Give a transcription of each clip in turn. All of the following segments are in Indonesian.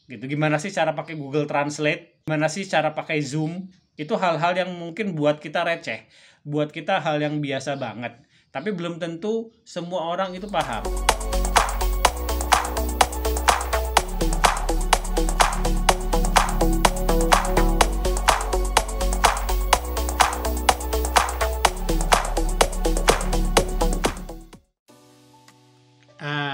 gitu. Gimana sih cara pakai Google Translate, gimana sih cara pakai Zoom. Itu hal-hal yang mungkin buat kita receh, buat kita hal yang biasa banget, tapi belum tentu semua orang itu paham.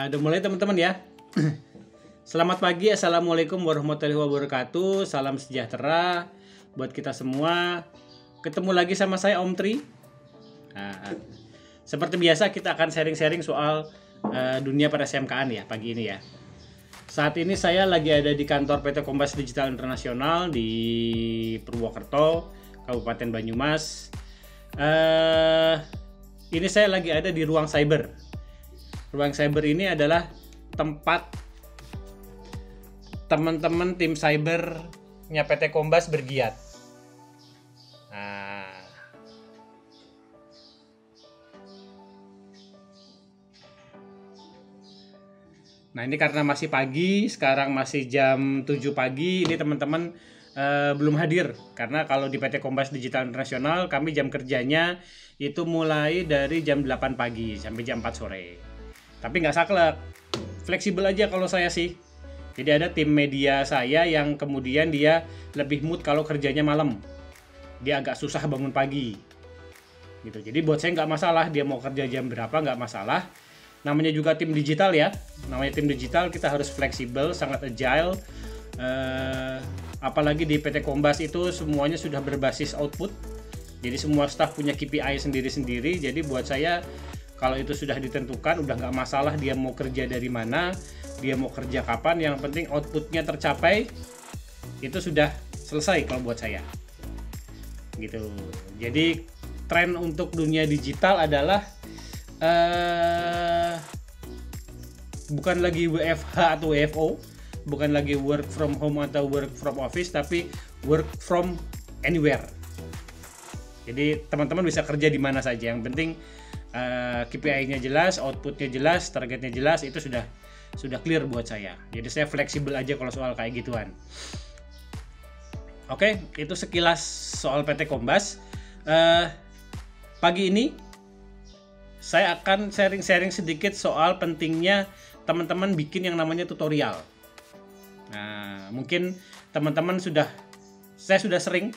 Udah mulai teman-teman ya. Selamat pagi, assalamualaikum warahmatullahi wabarakatuh. Salam sejahtera buat kita semua. Ketemu lagi sama saya Om Tri. Seperti biasa kita akan sharing-sharing soal dunia pada SMK-an ya pagi ini ya. Saat ini saya lagi ada di kantor PT Kombas Digital Internasional di Purwokerto, Kabupaten Banyumas. Ini saya lagi ada di ruang cyber. Ruang cyber ini adalah tempat teman-teman tim cybernya PT Kombas bergiat. Nah ini karena masih pagi, sekarang masih jam 7 pagi, ini teman-teman belum hadir. Karena kalau di PT Kombas Digital Internasional kami jam kerjanya itu mulai dari jam 8 pagi sampai jam 4 sore. Tapi nggak saklek, fleksibel aja kalau saya sih. Jadi ada tim media saya yang kemudian dia lebih mood kalau kerjanya malam. Dia agak susah bangun pagi. Gitu. Jadi buat saya nggak masalah, dia mau kerja jam berapa nggak masalah. Namanya juga tim digital ya. Namanya tim digital kita harus fleksibel, sangat agile. Apalagi di PT Kombas itu semuanya sudah berbasis output. Jadi semua staff punya KPI sendiri-sendiri. Jadi buat saya kalau itu sudah ditentukan, udah nggak masalah dia mau kerja dari mana, dia mau kerja kapan, yang penting outputnya tercapai, itu sudah selesai kalau buat saya. Gitu. Jadi tren untuk dunia digital adalah bukan lagi WFH atau WFO, bukan lagi work from home atau work from office, tapi work from anywhere. Jadi teman-teman bisa kerja di mana saja, yang penting KPI-nya jelas, outputnya jelas, targetnya jelas, itu sudah clear buat saya. Jadi saya fleksibel aja kalau soal kayak gituan. Oke, itu sekilas soal PT Kombas. Pagi ini saya akan sharing-sharing sedikit soal pentingnya teman-teman bikin yang namanya tutorial. Nah, mungkin teman-teman saya sudah sering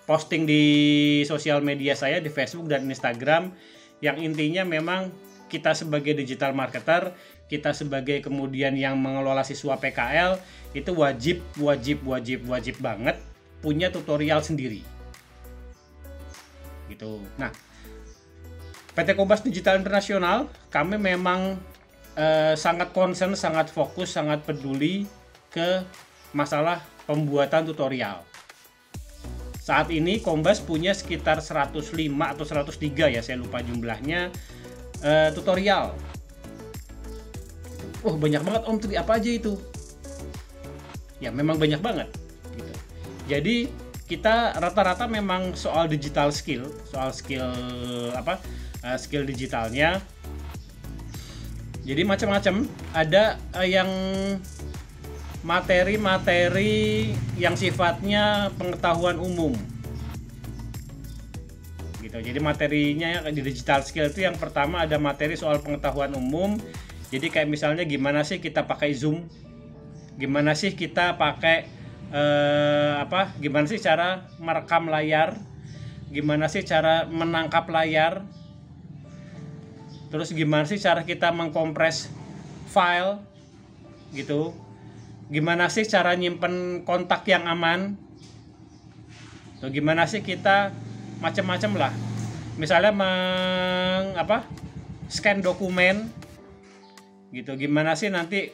posting di sosial media saya, di Facebook dan Instagram, yang intinya memang kita sebagai digital marketer, kita sebagai kemudian yang mengelola siswa PKL, itu wajib banget punya tutorial sendiri. Gitu. Nah, PT Kombas Digital Internasional, kami memang sangat concern, sangat fokus, sangat peduli ke masalah pembuatan tutorial. Saat ini Kombas punya sekitar 105 atau 103 ya, saya lupa jumlahnya, tutorial. Oh banyak banget Om Tri, apa aja itu? Ya memang banyak banget. Gitu. Jadi kita rata-rata memang soal digital skill, skill digitalnya. Jadi macam-macam, ada yang materi-materi yang sifatnya pengetahuan umum gitu. Jadi materinya di digital skill itu yang pertama ada materi soal pengetahuan umum. Jadi kayak misalnya gimana sih kita pakai Zoom, gimana sih kita pakai gimana sih cara merekam layar, gimana sih cara menangkap layar, terus gimana sih cara kita mengkompres file gitu. Gimana sih cara nyimpen kontak yang aman? Tuh, gimana sih kita macam-macam lah. Misalnya scan dokumen gitu. Gimana sih nanti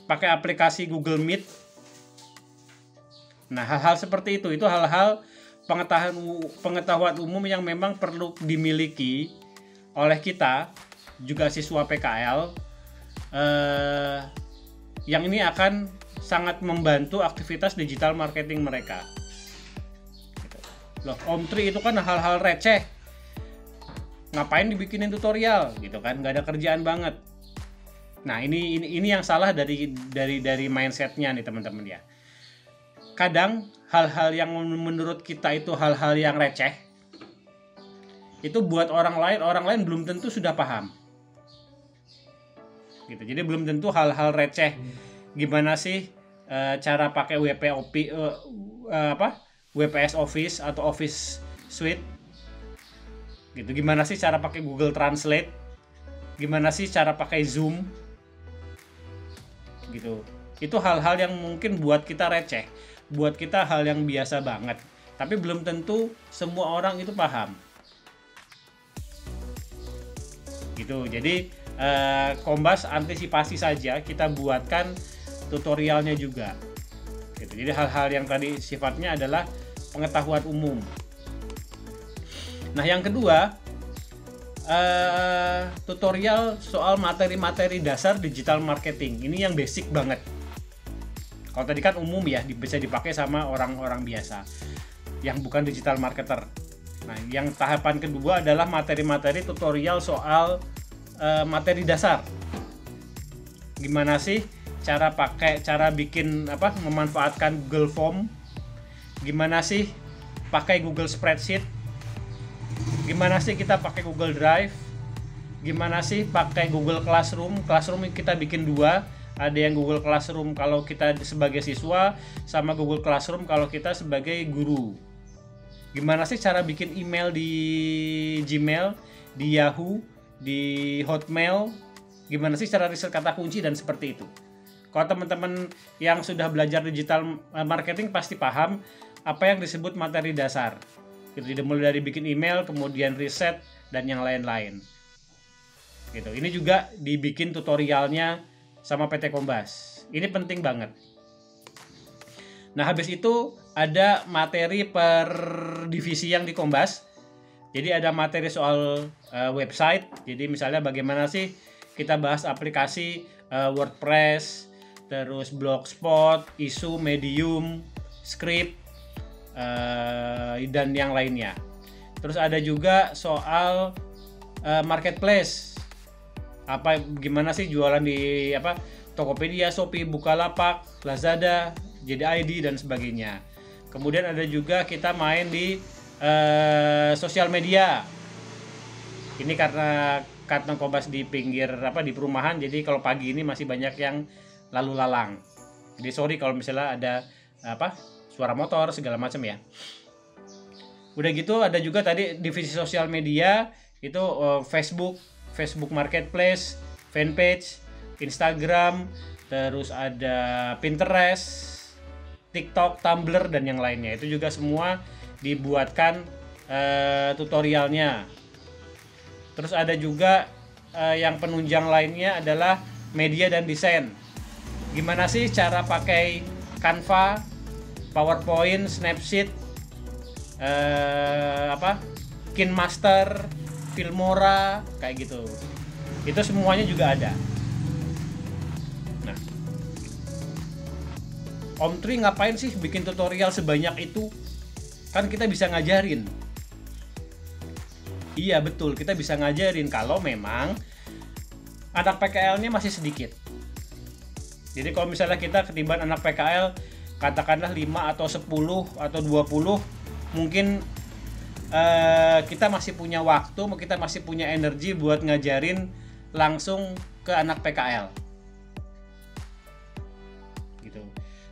pakai aplikasi Google Meet. Nah, hal-hal seperti itu hal-hal pengetahuan umum yang memang perlu dimiliki oleh kita juga siswa PKL. Yang ini akan sangat membantu aktivitas digital marketing mereka. Loh, Om Tri itu kan hal-hal receh. Ngapain dibikinin tutorial gitu kan? Nggak ada kerjaan banget. Nah, ini yang salah dari mindsetnya nih teman-teman ya. Kadang hal-hal yang menurut kita itu hal-hal yang receh, itu buat orang lain belum tentu sudah paham. Gitu. Jadi belum tentu hal-hal receh. Gimana sih cara pakai WPS Office atau Office Suite? Gitu. Gimana sih cara pakai Google Translate? Gimana sih cara pakai Zoom? Gitu. Itu hal-hal yang mungkin buat kita receh, buat kita hal yang biasa banget, tapi belum tentu semua orang itu paham. Gitu. Jadi Kombas antisipasi saja, kita buatkan tutorialnya juga. Gitu. Jadi hal-hal yang tadi sifatnya adalah pengetahuan umum. Nah, yang kedua, tutorial soal materi-materi dasar digital marketing. Ini yang basic banget. Kalau tadi kan umum ya, bisa dipakai sama orang-orang biasa yang bukan digital marketer. Nah, yang tahapan kedua adalah materi-materi tutorial soal materi dasar. Gimana sih cara bikin memanfaatkan Google Form? Gimana sih pakai Google Spreadsheet? Gimana sih kita pakai Google Drive? Gimana sih pakai Google Classroom? Classroom kita bikin dua. Ada yang Google Classroom kalau kita sebagai siswa, sama Google Classroom kalau kita sebagai guru. Gimana sih cara bikin email di Gmail, di Yahoo, di Hotmail? Gimana sih cara riset kata kunci dan seperti itu. Kalau teman-teman yang sudah belajar digital marketing pasti paham apa yang disebut materi dasar. Gitu, mulai dari bikin email, kemudian riset dan yang lain-lain. Gitu. Ini juga dibikin tutorialnya sama PT Kombas. Ini penting banget. Nah, habis itu ada materi per divisi yang di Kombas. Jadi ada materi soal website. Jadi misalnya bagaimana sih kita bahas aplikasi WordPress, terus Blogspot, Isu, Medium, Script, dan yang lainnya. Terus ada juga soal marketplace. Gimana sih jualan di Tokopedia, Shopee, Bukalapak, Lazada, JD.ID dan sebagainya. Kemudian ada juga kita main di sosial media. Ini karena Kombas di pinggir di perumahan, jadi kalau pagi ini masih banyak yang lalu lalang. Jadi sorry kalau misalnya ada suara motor segala macam ya. Udah gitu ada juga tadi divisi sosial media itu Facebook Marketplace, fanpage, Instagram, terus ada Pinterest, TikTok, Tumblr dan yang lainnya. Itu juga semua dibuatkan tutorialnya. Terus ada juga yang penunjang lainnya adalah media dan desain. Gimana sih cara pakai Canva, PowerPoint, Snapseed, KineMaster, Filmora, kayak gitu. Itu semuanya juga ada. Nah, Om Tri ngapain sih bikin tutorial sebanyak itu? Kan kita bisa ngajarin. Iya betul, kita bisa ngajarin kalau memang anak PKL-nya masih sedikit. Jadi kalau misalnya kita ketiban anak PKL katakanlah 5 atau 10 atau 20, mungkin kita masih punya waktu, kita masih punya energi buat ngajarin langsung ke anak PKL. Gitu.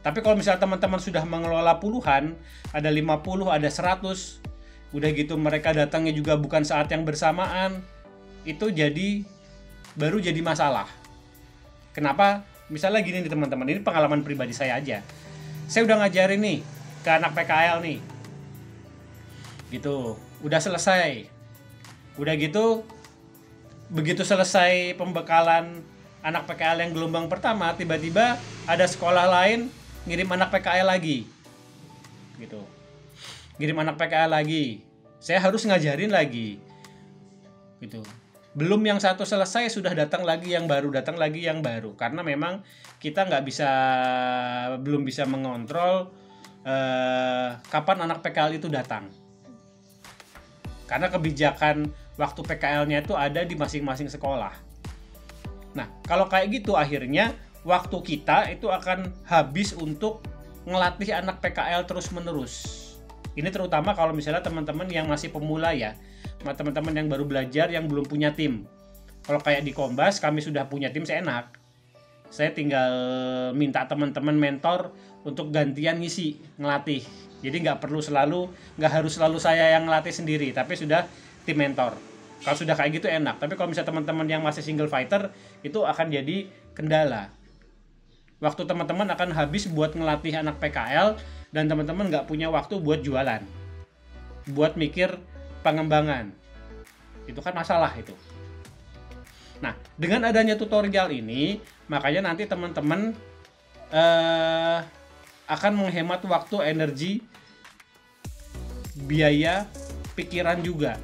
Tapi kalau misalnya teman-teman sudah mengelola puluhan, ada 50, ada 100, udah gitu mereka datangnya juga bukan saat yang bersamaan, itu baru jadi masalah. Kenapa? Misalnya gini nih teman-teman, ini pengalaman pribadi saya aja. Saya udah ngajarin nih ke anak PKL nih. Gitu, udah selesai. Udah gitu, begitu selesai pembekalan anak PKL yang gelombang pertama, tiba-tiba ada sekolah lain ngirim anak PKL lagi. Gitu. Ngirim anak PKL lagi. Saya harus ngajarin lagi. Gitu. Belum yang satu selesai sudah datang lagi yang baru, karena memang kita belum bisa mengontrol kapan anak PKL itu datang. Karena kebijakan waktu PKL-nya itu ada di masing-masing sekolah. Nah, kalau kayak gitu akhirnya waktu kita itu akan habis untuk ngelatih anak PKL terus-menerus. Ini terutama kalau misalnya teman-teman yang masih pemula ya, teman-teman yang baru belajar yang belum punya tim. Kalau kayak di Kombas kami sudah punya tim, saya enak. Saya tinggal minta teman-teman mentor untuk gantian ngisi, ngelatih. Jadi nggak harus selalu saya yang ngelatih sendiri, tapi sudah tim mentor. Kalau sudah kayak gitu enak. Tapi kalau misalnya teman-teman yang masih single fighter, itu akan jadi kendala. Waktu teman-teman akan habis buat ngelatih anak PKL, dan teman-teman nggak punya waktu buat jualan, buat mikir pengembangan. Itu kan masalah itu. Nah, dengan adanya tutorial ini, makanya nanti teman-teman akan menghemat waktu, energi, biaya, pikiran juga.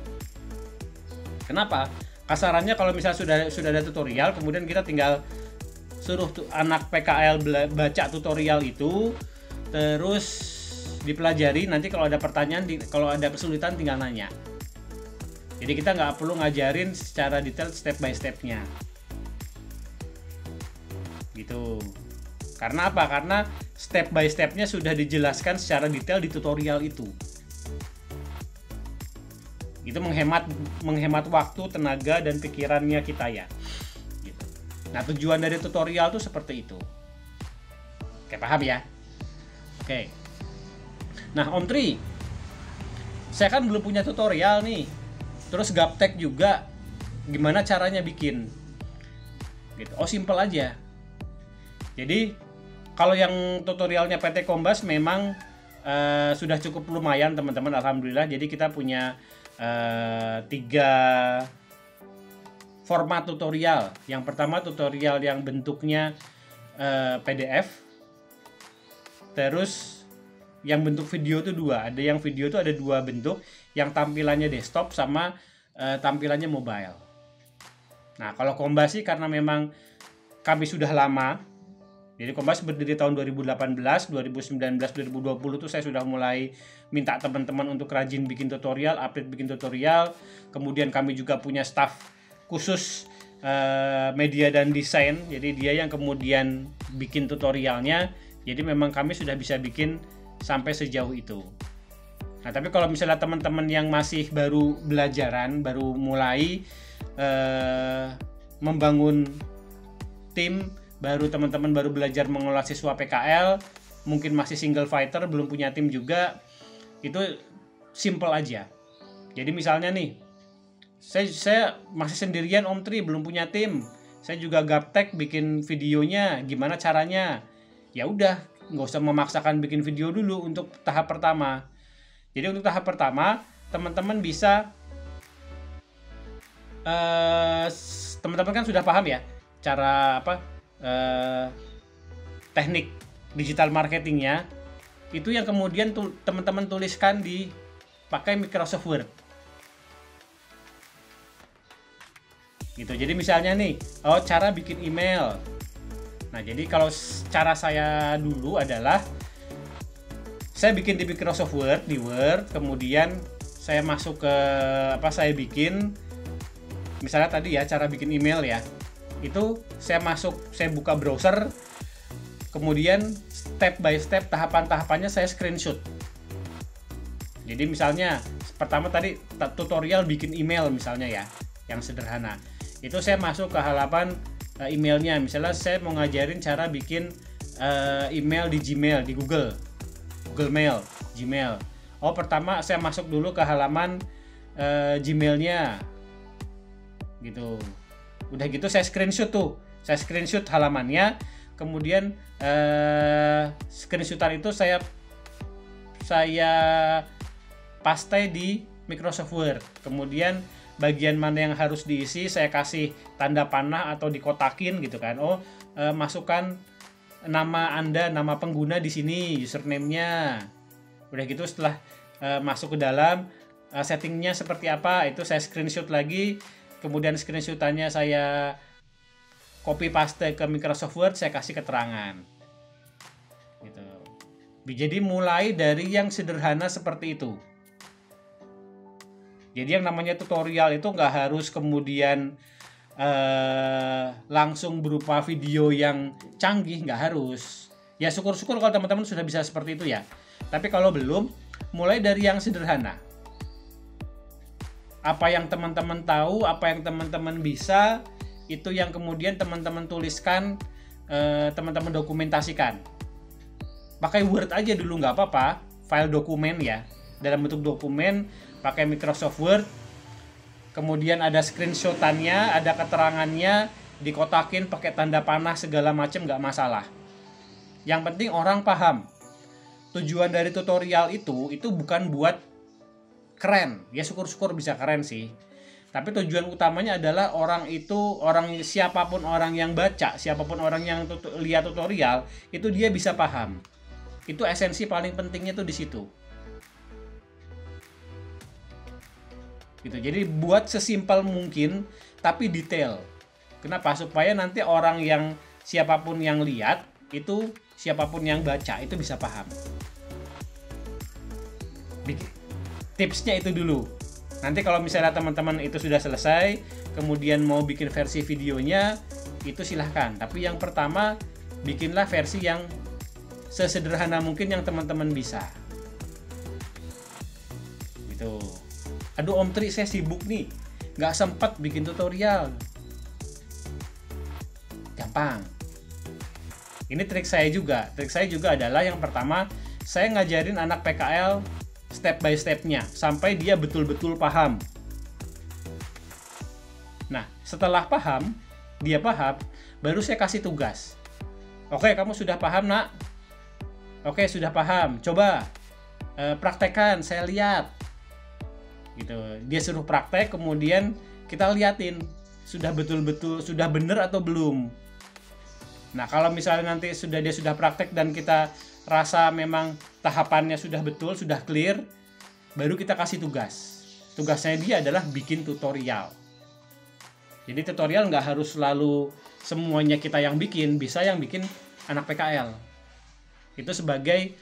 Kenapa? Kasarannya kalau misalnya sudah ada tutorial, kemudian kita tinggal suruh anak PKL baca tutorial itu, terus dipelajari. Nanti kalau ada pertanyaan, kalau ada kesulitan tinggal nanya. Jadi kita nggak perlu ngajarin secara detail step by stepnya gitu. Karena apa? Karena step by stepnya sudah dijelaskan secara detail di tutorial itu. Itu menghemat waktu, tenaga, dan pikirannya kita ya gitu. Nah, tujuan dari tutorial tuh seperti itu. Oke, paham ya? Oke. Nah, Om Tri, saya kan belum punya tutorial nih. Terus gaptek juga, gimana caranya bikin? Gitu. Oh, simple aja. Jadi, kalau yang tutorialnya PT Kombas memang sudah cukup lumayan teman-teman, alhamdulillah. Jadi kita punya 3 format tutorial. Yang pertama tutorial yang bentuknya PDF. Terus yang bentuk video itu 2. Ada yang video itu ada 2 bentuk, yang tampilannya desktop sama tampilannya mobile. Nah, kalau Kombas sih karena memang kami sudah lama. Jadi Kombas berdiri tahun 2018, 2019, 2020 tuh saya sudah mulai minta teman-teman untuk rajin bikin tutorial, update bikin tutorial. Kemudian kami juga punya staff khusus media dan desain. Jadi dia yang kemudian bikin tutorialnya. Jadi memang kami sudah bisa bikin sampai sejauh itu. Nah, tapi kalau misalnya teman-teman yang masih baru belajaran, baru mulai membangun tim, teman-teman baru belajar mengelola siswa PKL, mungkin masih single fighter, belum punya tim juga, itu simple aja. Jadi misalnya nih, saya masih sendirian Om Tri, belum punya tim, saya juga gaptek bikin videonya, gimana caranya? Ya udah, nggak usah memaksakan bikin video dulu untuk tahap pertama. Jadi untuk tahap pertama, teman-teman bisa, teman-teman kan sudah paham ya cara teknik digital marketingnya, itu yang kemudian teman-teman tuliskan di pakai Microsoft Word gitu. Jadi misalnya nih, cara bikin email. Nah, jadi kalau cara saya dulu adalah saya bikin di Microsoft Word, di Word, kemudian saya masuk ke saya bikin misalnya tadi ya cara bikin email ya. Itu saya buka browser, kemudian step by step tahapan-tahapannya saya screenshot. Jadi misalnya pertama tadi tutorial bikin email misalnya ya, yang sederhana. Itu saya masuk ke halaman emailnya. Misalnya saya mau ngajarin cara bikin email di Gmail, di Google Mail, Gmail. Pertama saya masuk dulu ke halaman Gmailnya gitu. Udah gitu saya screenshot halamannya, kemudian screenshotan itu saya paste di Microsoft Word. Kemudian bagian mana yang harus diisi saya kasih tanda panah atau dikotakin gitu kan. Masukkan nama Anda, nama pengguna di sini, username-nya. Udah gitu setelah masuk ke dalam settingnya seperti apa, itu saya screenshot lagi. Kemudian screenshotannya saya copy paste ke Microsoft Word, saya kasih keterangan gitu. Jadi mulai dari yang sederhana seperti itu. Jadi yang namanya tutorial itu nggak harus kemudian langsung berupa video yang canggih, nggak harus. Ya syukur-syukur kalau teman-teman sudah bisa seperti itu ya. Tapi kalau belum, mulai dari yang sederhana. Apa yang teman-teman tahu, apa yang teman-teman bisa, itu yang kemudian teman-teman tuliskan, teman-teman dokumentasikan. Pakai Word aja dulu nggak apa-apa, file dokumen ya. Dalam bentuk dokumen, pakai Microsoft Word. Kemudian ada screenshotannya, ada keterangannya, dikotakin pakai tanda panah segala macam, nggak masalah. Yang penting orang paham. Tujuan dari tutorial itu bukan buat keren. Ya syukur-syukur bisa keren sih. Tapi tujuan utamanya adalah siapapun orang yang baca, siapapun orang yang lihat tutorial, itu dia bisa paham. Itu esensi paling pentingnya tuh di situ. Gitu. Jadi buat sesimpel mungkin tapi detail. Kenapa? Supaya nanti orang yang siapapun yang lihat itu, siapapun yang baca itu bisa paham. Tipsnya itu dulu. Nanti kalau misalnya teman-teman itu sudah selesai, kemudian mau bikin versi videonya, itu silahkan. Tapi yang pertama, bikinlah versi yang sesederhana mungkin yang teman-teman bisa. Gitu. Aduh Om Tri, saya sibuk nih, nggak sempat bikin tutorial. Gampang. Ini trik saya juga. Trik saya juga adalah yang pertama, saya ngajarin anak PKL step by stepnya sampai dia betul-betul paham. Nah, setelah paham, dia paham, baru saya kasih tugas. Oke, kamu sudah paham nak? Oke, sudah paham. Coba praktekkan, saya lihat. Gitu. Dia suruh praktek, kemudian kita liatin sudah betul-betul sudah benar atau belum. Nah, kalau misalnya nanti dia sudah praktek dan kita rasa memang tahapannya sudah betul, sudah clear, baru kita kasih tugas. Tugasnya dia adalah bikin tutorial. Jadi tutorial nggak harus selalu semuanya kita yang bikin, bisa yang bikin anak PKL. Itu sebagai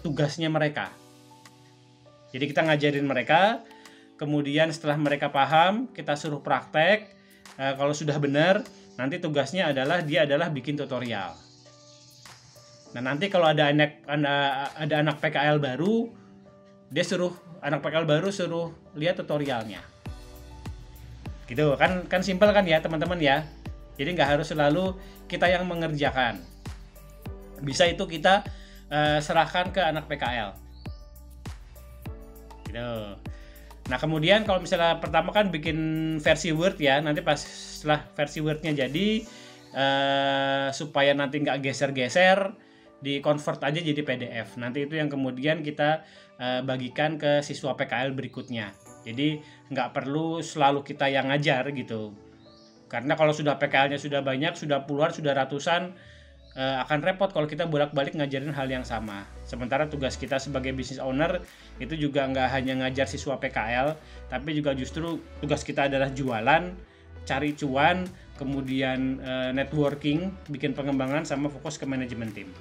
tugasnya mereka. Jadi kita ngajarin mereka, kemudian setelah mereka paham, kita suruh praktek. Kalau sudah benar, nanti tugasnya dia adalah bikin tutorial. Nah, nanti kalau ada anak PKL baru, anak PKL baru suruh lihat tutorialnya. Gitu kan simpel kan ya teman-teman ya. Jadi nggak harus selalu kita yang mengerjakan. Bisa itu kita serahkan ke anak PKL. Gitu. Nah, kemudian kalau misalnya pertama kan bikin versi Word ya, nanti setelah versi Word-nya jadi, supaya nanti nggak geser-geser, di-convert aja jadi PDF. Nanti itu yang kemudian kita bagikan ke siswa PKL berikutnya. Jadi nggak perlu selalu kita yang ngajar gitu. Karena kalau sudah PKL-nya sudah banyak, sudah puluhan, sudah ratusan, akan repot kalau kita bolak-balik ngajarin hal yang sama. Sementara tugas kita sebagai business owner itu juga nggak hanya ngajar siswa PKL, tapi juga justru tugas kita adalah jualan, cari cuan, kemudian networking, bikin pengembangan, sama fokus ke manajemen tim.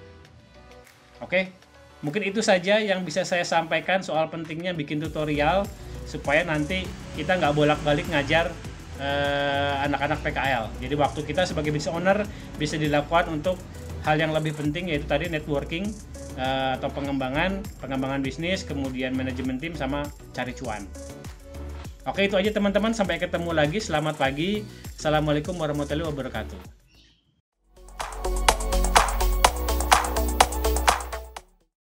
Oke, mungkin itu saja yang bisa saya sampaikan soal pentingnya bikin tutorial supaya nanti kita nggak bolak-balik ngajar anak-anak PKL. Jadi waktu kita sebagai business owner bisa dilakukan untuk hal yang lebih penting, yaitu tadi networking atau pengembangan bisnis, kemudian manajemen tim, sama cari cuan. Oke, itu aja teman-teman, sampai ketemu lagi. Selamat pagi. Assalamualaikum warahmatullahi wabarakatuh.